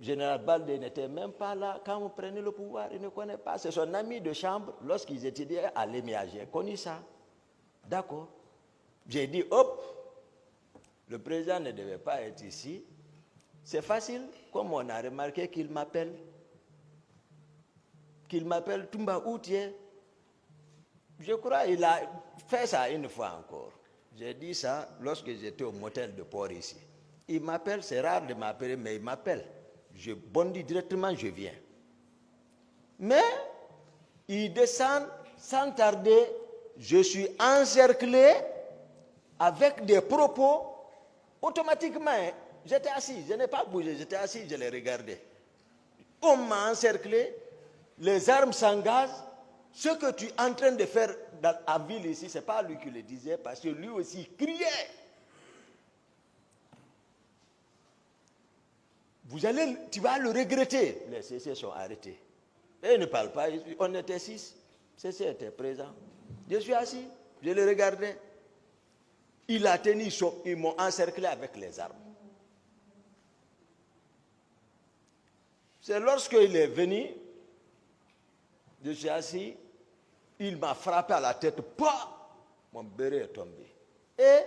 général Baldé n'était même pas là quand on prenait le pouvoir, il ne connaît pas. C'est son ami de chambre, lorsqu'ils étudiaient à l'EMIA, j'ai connu ça. D'accord. J'ai dit, hop, le président ne devait pas être ici. C'est facile, comme on a remarqué qu'il m'appelle. Toumba, où tu es? Je crois qu'il a fait ça une fois encore. J'ai dit ça lorsque j'étais au motel de port ici. Il m'appelle, c'est rare de m'appeler, mais il m'appelle. Je bondis directement, je viens. Mais il descend sans tarder, je suis encerclé avec des propos automatiquement. J'étais assis, je n'ai pas bougé, j'étais assis, je les regardais. On m'a encerclé, les armes s'engagent. Ce que tu es en train de faire en ville ici, ce n'est pas lui qui le disait, parce que lui aussi criait. Tu vas le regretter. Les CC sont arrêtés. Et ils ne parlent pas. On était 6. CC était présent. Je suis assis. Je le regardais. Il a tenu ils m'ont encerclé avec les armes. C'est lorsqu'il est venu, je suis assis, il m'a frappé à la tête. Pas, mon béret est tombé. Et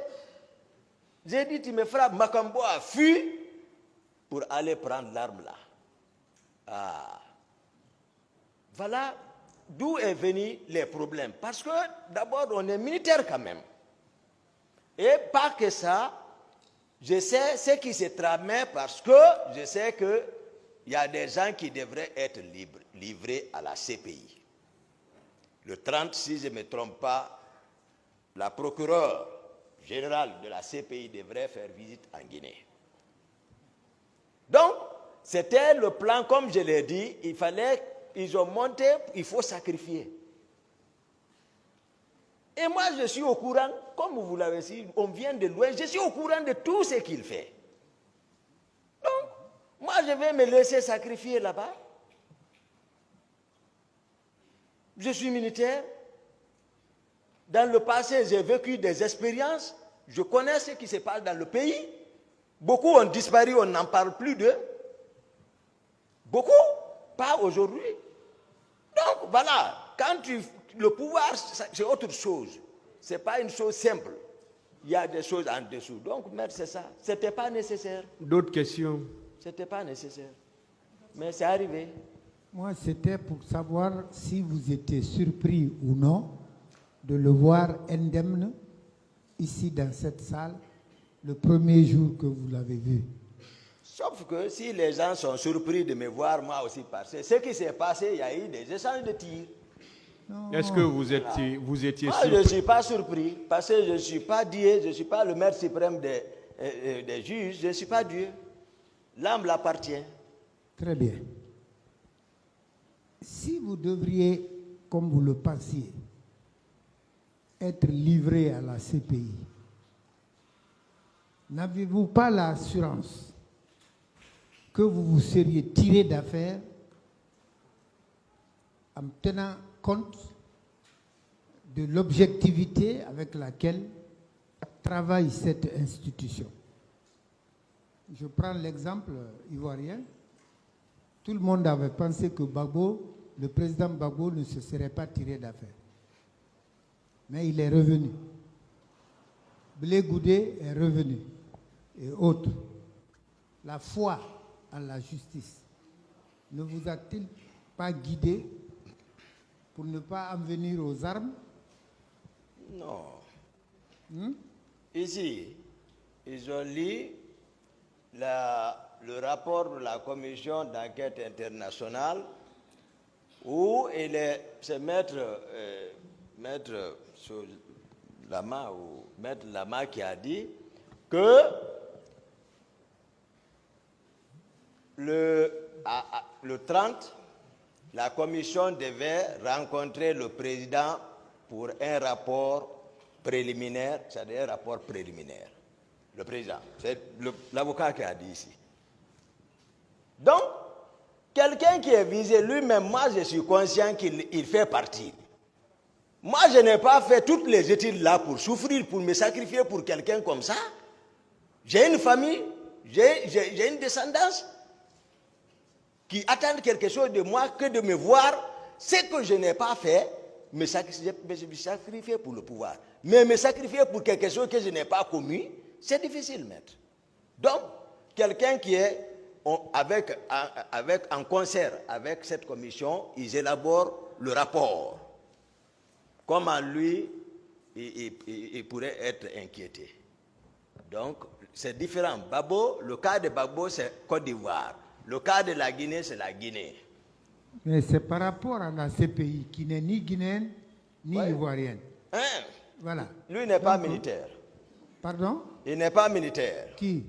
j'ai dit, tu me frappes. Makambo a fui pour aller prendre l'arme là. Ah. Voilà d'où est venu les problèmes. Parce que d'abord, on est militaire quand même. Et pas que ça, je sais ce qui se tramait parce que je sais qu'il y a des gens qui devraient être livrés à la CPI. Le 30, si je ne me trompe pas, la procureure générale de la CPI devrait faire visite en Guinée. Donc, c'était le plan, comme je l'ai dit, ils ont monté, il faut sacrifier. Et moi, je suis au courant, comme vous l'avez dit, on vient de loin, je suis au courant de tout ce qu'il fait. Donc, moi, je vais me laisser sacrifier là-bas. Je suis militaire. Dans le passé, j'ai vécu des expériences. Je connais ce qui se passe dans le pays. Beaucoup ont disparu, on n'en parle plus d'eux. Beaucoup, pas aujourd'hui. Donc voilà, le pouvoir, c'est autre chose. Ce n'est pas une chose simple. Il y a des choses en dessous. Donc, maître, c'est ça. Ce n'était pas nécessaire. D'autres questions? Ce n'était pas nécessaire. Mais c'est arrivé. Moi, c'était pour savoir si vous étiez surpris ou non de le voir indemne ici dans cette salle le premier jour que vous l'avez vu. Sauf que si les gens sont surpris de me voir, moi aussi passer, ce qui s'est passé, il y a eu des échanges de tirs. Est-ce que vous étiez moi, surpris? je ne suis pas surpris, parce que je ne suis pas Dieu, je ne suis pas le maître suprême des juges, je ne suis pas Dieu. L'âme l'appartient. Très bien. Si vous devriez, comme vous le pensiez, être livré à la CPI, n'avez-vous pas l'assurance que vous vous seriez tiré d'affaire en tenant compte de l'objectivité avec laquelle travaille cette institution? Je prends l'exemple ivoirien. Tout le monde avait pensé que Gbagbo, le président Gbagbo, ne se serait pas tiré d'affaire. Mais il est revenu. Blé Goudé est revenu. Et autres. La foi en la justice ne vous a-t-il pas guidé pour ne pas en venir aux armes? Non. Ici, ils ont lu le rapport de la commission d'enquête internationale où c'est maître Lama qui a dit que le 30, la commission devait rencontrer le président pour un rapport préliminaire, c'est-à-dire un rapport préliminaire. Le président, c'est l'avocat qui a dit ici. Donc, quelqu'un qui est visé lui-même, moi je suis conscient qu'il fait partie. Moi je n'ai pas fait toutes les études là pour souffrir, pour me sacrifier pour quelqu'un comme ça. J'ai une famille, j'ai une descendance. qui attendent quelque chose de moi que de me voir ce que je n'ai pas fait, me sacrifier pour le pouvoir. Mais me sacrifier pour quelque chose que je n'ai pas commis, c'est difficile, maître. Donc, quelqu'un qui est en concert avec cette commission, ils élaborent le rapport. Comment lui, il pourrait être inquiété. Donc, c'est différent. Le cas de Gbagbo, c'est Côte d'Ivoire. Le cas de la Guinée, c'est la Guinée. Mais c'est par rapport à la CPI qui n'est ni guinéenne ni ivoirienne. Hein? Voilà. Lui n'est pas militaire. Pardon? Il n'est pas militaire. Qui?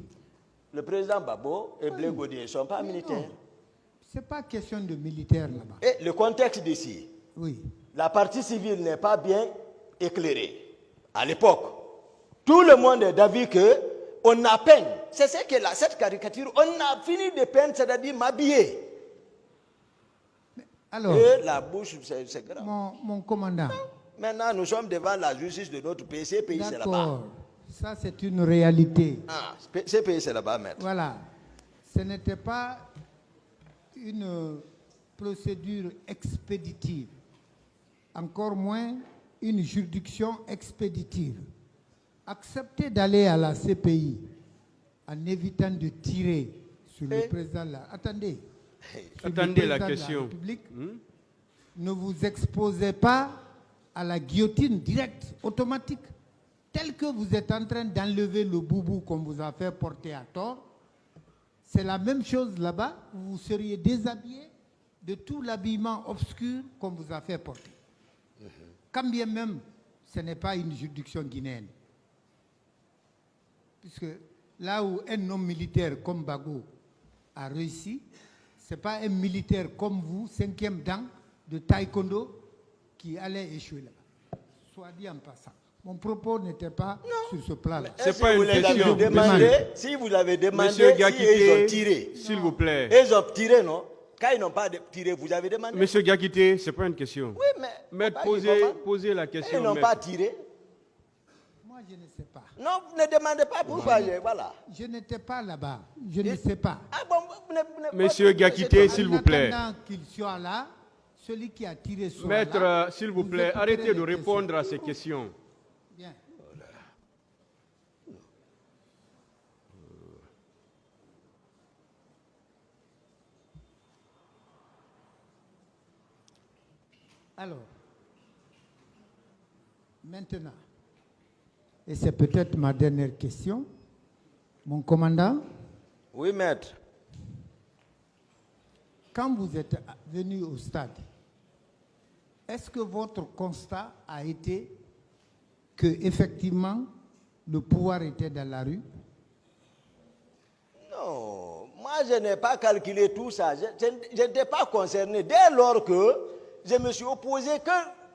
Le président Gbagbo et Blé Godier ne sont pas militaires. Ce n'est pas question de militaire là-bas. Et le contexte d'ici, Oui. la partie civile n'est pas bien éclairée. À l'époque, tout le monde est d'avis qu'on a peine. C'est ce que cette caricature, on a fini de peindre, c'est-à-dire m'habiller. Alors, Et la bouche, c'est grave. mon commandant. Maintenant, nous sommes devant la justice de notre pays. Ce pays, c'est là-bas. D'accord. Ça, c'est une réalité. Ah, ce pays, c'est là-bas, maître. Voilà. Ce n'était pas une procédure expéditive. Encore moins une juridiction expéditive. Accepter d'aller à la CPI en évitant de tirer sur le président de la... Attendez. Attendez la question. Ne vous exposez pas à la guillotine directe, automatique, telle que vous êtes en train d'enlever le boubou qu'on vous a fait porter à tort. C'est la même chose là-bas. Vous seriez déshabillé de tout l'habillement obscur qu'on vous a fait porter. Quand bien même ce n'est pas une juridiction guinéenne. Puisque là où un homme militaire comme Gbagbo a réussi, ce n'est pas un militaire comme vous, 5e dan de taekwondo, qui allait échouer là-bas. Soit dit en passant. Mon propos n'était pas sur ce plan-là. C'est pas une question. Si vous l'avez demandé, Monsieur si Gakité, ils ont tiré. s'il vous plaît. Ils ont tiré, non? Quand ils n'ont pas tiré, vous avez demandé. Monsieur Gakité, ce n'est pas une question. Oui, mais... Maître, posez la question. Ils n'ont pas tiré. Moi, je ne sais pas. Non, ne demandez pas pourquoi. Voilà. Je n'étais pas là-bas. Je ne sais pas. Ah bon, Monsieur Gakité, s'il vous plaît. En attendant qu'il soit là, celui qui a tiré soit Maître, là. s'il vous plaît, écouterez arrêtez de les répondre questions. à ces questions. Bien. Alors, maintenant, et c'est peut-être ma dernière question, mon commandant, Oui, maître. quand vous êtes venu au stade, est-ce que votre constat a été que effectivement le pouvoir était dans la rue? Non, moi je n'ai pas calculé tout ça. Je n'étais pas concerné. Dès lors que je me suis opposé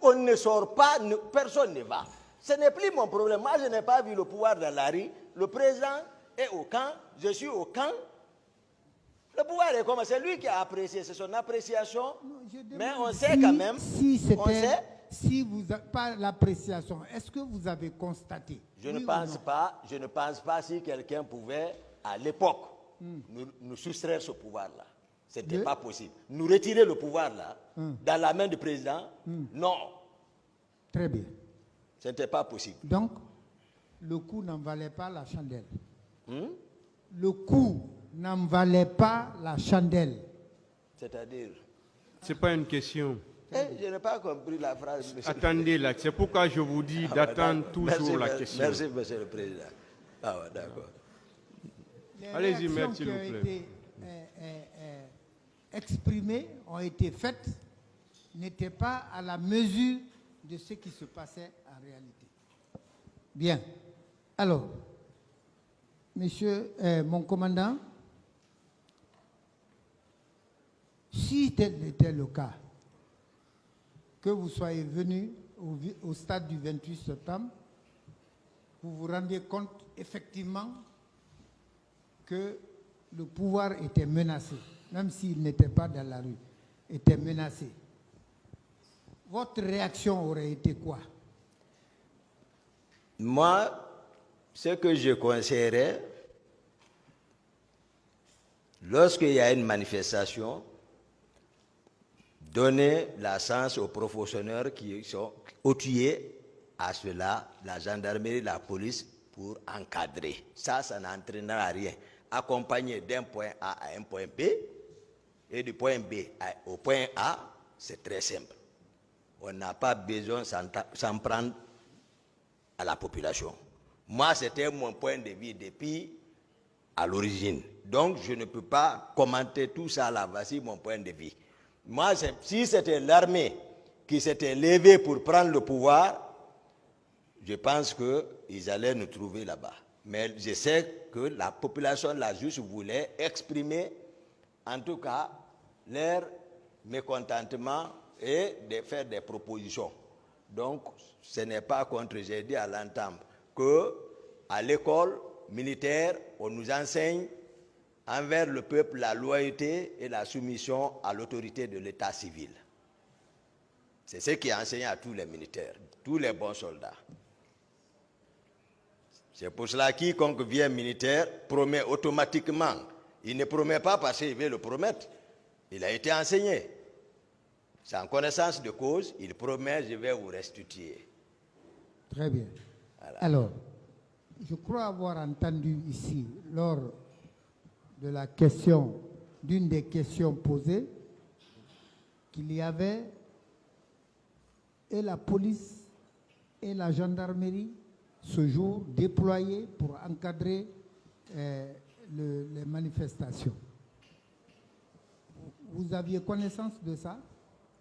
qu'on ne sort pas, personne ne va. Ce n'est plus mon problème. Moi je n'ai pas vu le pouvoir dans la rue. Le président est au camp, je suis au camp. Le pouvoir est comme c'est lui qui a apprécié, c'est son appréciation. Non, mais on sait quand même. Si vous n'avez pas l'appréciation, est-ce que vous avez constaté? Je ne pense pas si quelqu'un pouvait, à l'époque, nous soustraire ce pouvoir-là. Ce n'était pas possible. Nous retirer le pouvoir-là, dans la main du président, non. Très bien. Ce n'était pas possible. Donc, le coup n'en valait pas la chandelle. Le coup n'en valait pas la chandelle. C'est-à-dire... Ce n'est pas une question. Je n'ai pas compris la phrase, monsieur. Attendez là, c'est pourquoi je vous dis d'attendre toujours la question. Merci, monsieur le président. Ah ouais, d'accord. Allez-y, maître, s'il vous Les réactions plaît. qui ont été exprimées, ont été faites, n'étaient pas à la mesure de ce qui se passait en réalité. Bien. Alors, monsieur, mon commandant, si tel était le cas, que vous soyez venu au stade du 28 septembre, vous vous rendiez compte effectivement que le pouvoir était menacé, même s'il n'était pas dans la rue, était menacé. Votre réaction aurait été quoi? Moi, ce que je conseillerais, lorsqu'il y a une manifestation, donner la chance aux professionnels qui sont outillés à cela, la gendarmerie, la police, pour encadrer. Ça n'entraînera à rien. Accompagner d'un point A à un point B, et du point B au point A, c'est très simple. On n'a pas besoin de s'en prendre à la population. Moi, c'était mon point de vue depuis à l'origine. Donc, je ne peux pas commenter tout ça là. Voici mon point de vue. Moi, si c'était l'armée qui s'était levée pour prendre le pouvoir, je pense qu'ils allaient nous trouver là-bas. Mais je sais que la population là juste voulait exprimer, en tout cas, leur mécontentement et de faire des propositions. Donc, ce n'est pas contre, j'ai dit à l'entame, qu'à l'école militaire, on nous enseigne envers le peuple la loyauté et la soumission à l'autorité de l'état civil. C'est ce qui est enseigné à tous les militaires, tous les bons soldats. C'est pour cela que quiconque vient militaire promet automatiquement. Il ne promet pas parce qu'il veut le promettre. Il a été enseigné. C'est en connaissance de cause, il promet, je vais vous restituer. Très bien. Voilà. Alors, je crois avoir entendu ici, lors de la question, d'une des questions posées, qu'il y avait et la police et la gendarmerie ce jour déployés pour encadrer les manifestations. Vous aviez connaissance de ça?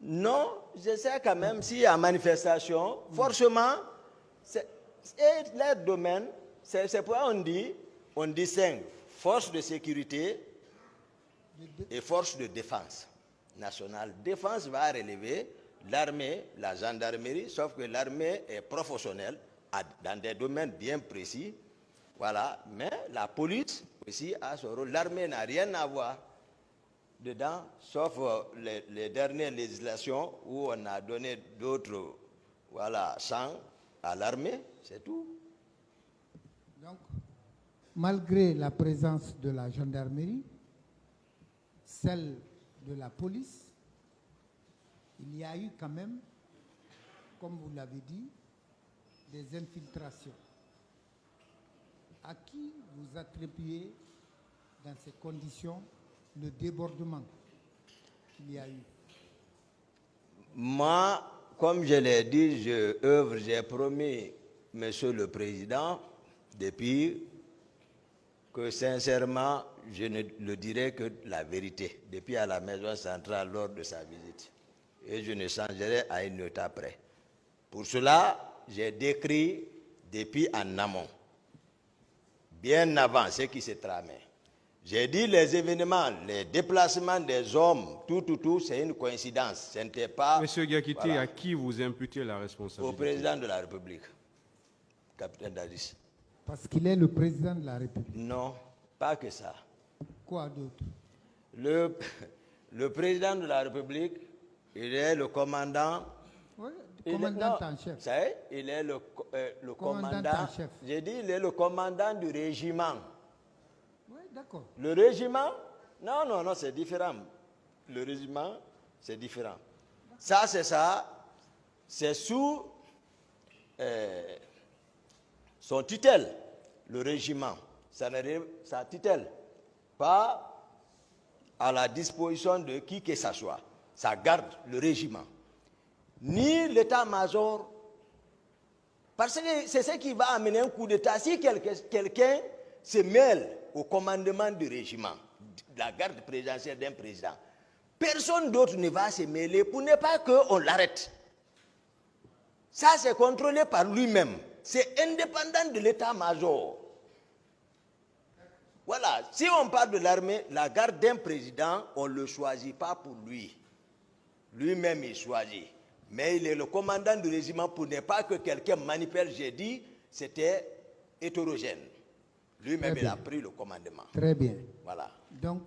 Non, je sais quand même s'il y a manifestation, forcément, leur domaine, c'est pourquoi on distingue force de sécurité et force de défense nationale. Défense va relever l'armée, la gendarmerie, sauf que l'armée est professionnelle dans des domaines bien précis. Voilà, mais la police aussi a son rôle. L'armée n'a rien à voir dedans, sauf les dernières législations où on a donné d'autres champs à l'armée, c'est tout. Donc, malgré la présence de la gendarmerie, celle de la police, il y a eu quand même, comme vous l'avez dit, des infiltrations. À qui vous attribuez dans ces conditions le débordement qu'il y a eu? Moi, comme je l'ai dit, j'ai promis, Monsieur le Président, depuis que sincèrement, je ne le dirai que la vérité, depuis à la maison centrale lors de sa visite. Et je ne changerai à une note après. Pour cela, j'ai décrit depuis en amont, bien avant ce qui s'est tramé. J'ai dit les événements, les déplacements des hommes, tout, c'est une coïncidence. Ce n'était pas... Monsieur Gakité, à qui vous imputez la responsabilité? Au président de la République, capitaine Dadis. Parce qu'il est le président de la République. Non, pas que ça. Quoi d'autre? Le président de la République, il est le commandant... Oui, commandant en chef. Ça y est, il est le commandant en chef. J'ai dit, il est le commandant du régiment. Oui, d'accord. Le régiment, non, c'est différent. Le régiment, c'est différent. Ça, c'est sous son tutelle, le régiment. Ça tutelle, pas à la disposition de qui que ce soit. Ça garde le régiment. Ni l'état-major, parce que c'est ce qui va amener un coup d'état. Si quelqu'un se mêle au commandement du régiment, de la garde présidentielle d'un président, personne d'autre ne va se mêler pour ne pas qu'on l'arrête. Ça, c'est contrôlé par lui-même. C'est indépendant de l'état-major. Voilà, si on parle de l'armée, la garde d'un président, on ne le choisit pas pour lui. Lui-même, il choisit. Mais il est le commandant du régiment pour ne pas que quelqu'un manipule. J'ai dit, c'était hétérogène. Lui-même, il a pris le commandement. Très bien. Voilà. Donc,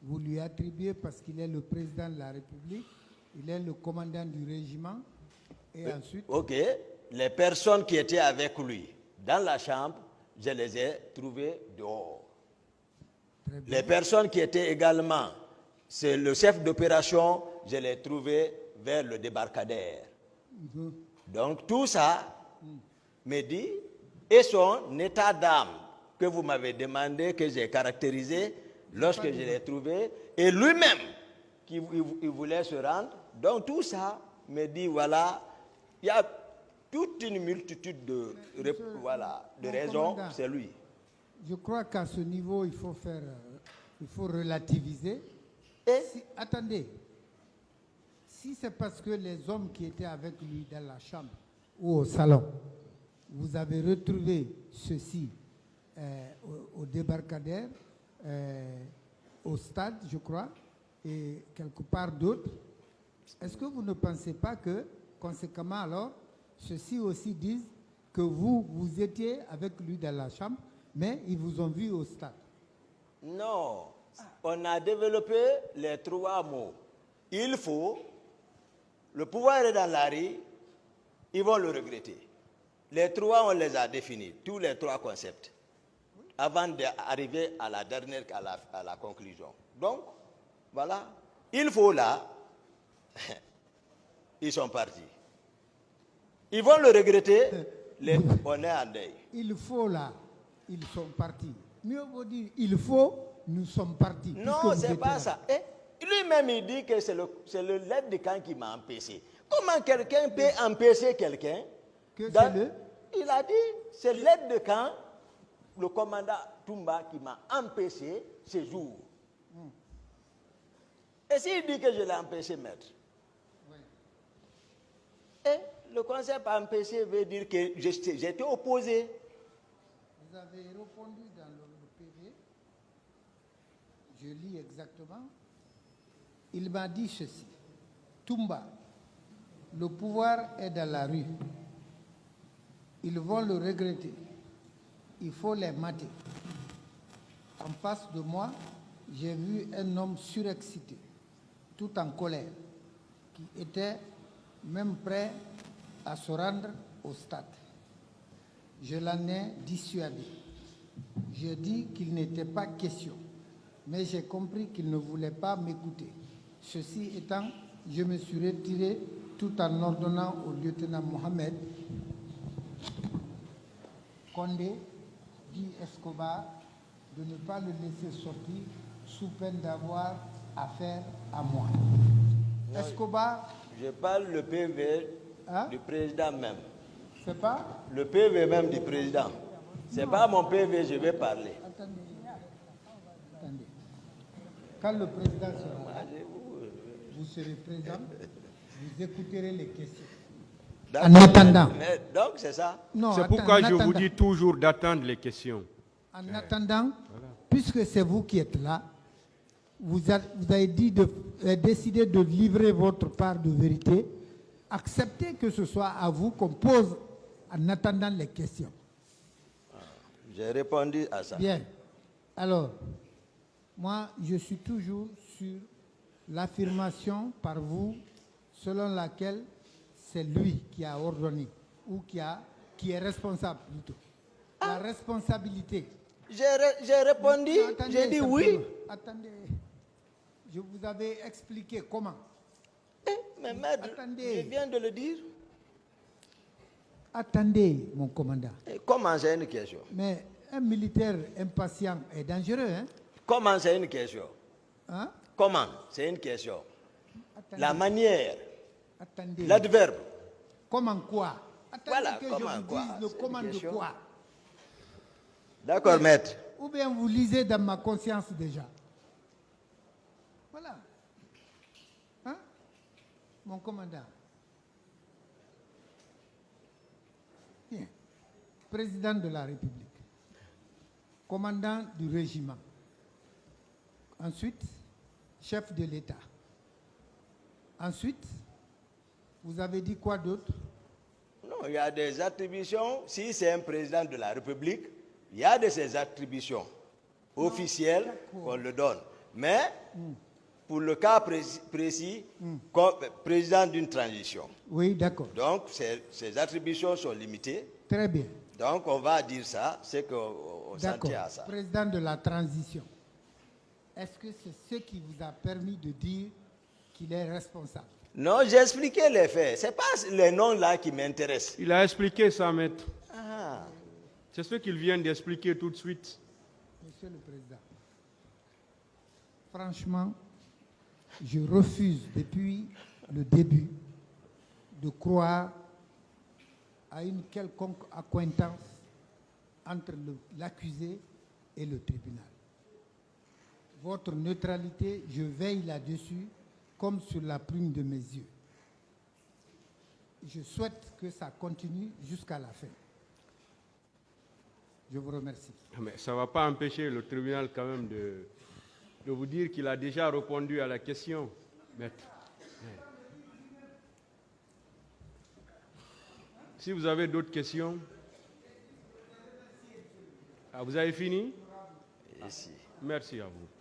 vous lui attribuez, parce qu'il est le président de la République, il est le commandant du régiment, et ensuite... Ok. Les personnes qui étaient avec lui dans la chambre, je les ai trouvées dehors. Les personnes qui étaient également, c'est le chef d'opération, je l'ai trouvé vers le débarcadère. Donc tout ça me dit, et son état d'âme que vous m'avez demandé, que j'ai caractérisé lorsque je l'ai trouvé, et lui-même qui il voulait se rendre. Donc tout ça me dit, voilà, il y a toute une multitude de, raisons, c'est lui. Je crois qu'à ce niveau, il faut relativiser. Attendez, si c'est parce que les hommes qui étaient avec lui dans la chambre ou au salon, vous avez retrouvé ceci au débarcadère, au stade, je crois, et quelque part d'autre, est-ce que vous ne pensez pas que, conséquemment alors, ceux-ci aussi disent que vous étiez avec lui dans la chambre, mais ils vous ont vu au stade? Non, on a développé les 3 mots. Il faut, le pouvoir est dans la rue, ils vont le regretter. Les 3, on les a définis, tous les 3 concepts, avant d'arriver à la dernière, à la conclusion. Donc, voilà, il faut là, ils sont partis. Ils vont le regretter, on est en deuil. Il faut là, ils sont partis. Mieux vaut dire, il faut, nous sommes partis. Non, ce n'est pas ça. Lui-même, il dit que c'est le l'aide de camp qui m'a empêché. Comment quelqu'un peut empêcher quelqu'un? Il a dit, c'est l'aide de camp, le commandant Toumba, qui m'a empêché ce jour. Et s'il dit que je l'ai empêché, maître? Oui. Et le concept empêché veut dire que j'étais opposé. Vous avez répondu dans le PV, je lis exactement. Il m'a dit ceci: Toumba, le pouvoir est dans la rue. Ils vont le regretter. Il faut les mater. En face de moi, j'ai vu un homme surexcité, tout en colère, qui était même prêt à se rendre au stade. Je l'en ai dissuadé. J'ai dit qu'il n'était pas question, mais j'ai compris qu'il ne voulait pas m'écouter. Ceci étant, je me suis retiré tout en ordonnant au lieutenant Mohamed Condé, dit Escobar, de ne pas le laisser sortir sous peine d'avoir affaire à moi. Non, Escobar... Je parle le PV du président même. C'est pas? Le PV même du président. Ce n'est pas mon PV, je vais parler. Attendez. Quand le président sera là, vous serez présent, vous écouterez les questions. En attendant. Donc, c'est ça. C'est pourquoi je vous dis toujours d'attendre les questions. En attendant, puisque c'est vous qui êtes là, vous avez décidé de livrer votre part de vérité. Acceptez que ce soit à vous qu'on pose en attendant les questions. J'ai répondu à ça. Bien. Alors, moi, je suis toujours sur l'affirmation par vous selon laquelle c'est lui qui a ordonné ou qui est responsable plutôt. La responsabilité. J'ai répondu, j'ai dit oui. Attendez, je vous avais expliqué comment. Mais maître, je viens de le dire. Attendez, mon commandant. Comment c'est une question? Mais un militaire impatient est dangereux, hein? Comment c'est une question? Hein? Comment? C'est une question. Attendez. La manière. Attendez. L'adverbe. Comment quoi? Attendez Voilà, que comment je vous quoi? dise le comment de quoi. D'accord, maître. Ou bien vous lisez dans ma conscience déjà. Voilà. Hein? Mon commandant. Bien. Président de la République. Commandant du régiment. Ensuite, chef de l'État. Ensuite, vous avez dit quoi d'autre? Non, il y a des attributions. Si c'est un président de la République, il y a de ces attributions officielles qu'on le donne. Mais, pour le cas précis, comme président d'une transition. Oui, d'accord. Donc, ces attributions sont limitées. Très bien. Donc, on va dire ça, c'est qu'on s'en tient à ça. Président de la transition. Est-ce que c'est ce qui vous a permis de dire qu'il est responsable. Non, j'ai expliqué les faits. Ce n'est pas les noms là qui m'intéressent. Il a expliqué ça, maître. Ah. C'est ce qu'il vient d'expliquer tout de suite. Monsieur le Président, franchement, je refuse depuis le début de croire à une quelconque accointance entre l'accusé et le tribunal. Votre neutralité, je veille là-dessus comme sur la plume de mes yeux. Je souhaite que ça continue jusqu'à la fin. Je vous remercie. Mais ça ne va pas empêcher le tribunal quand même de vous dire qu'il a déjà répondu à la question, maître. Si vous avez d'autres questions. Ah, vous avez fini? Ici. Merci à vous.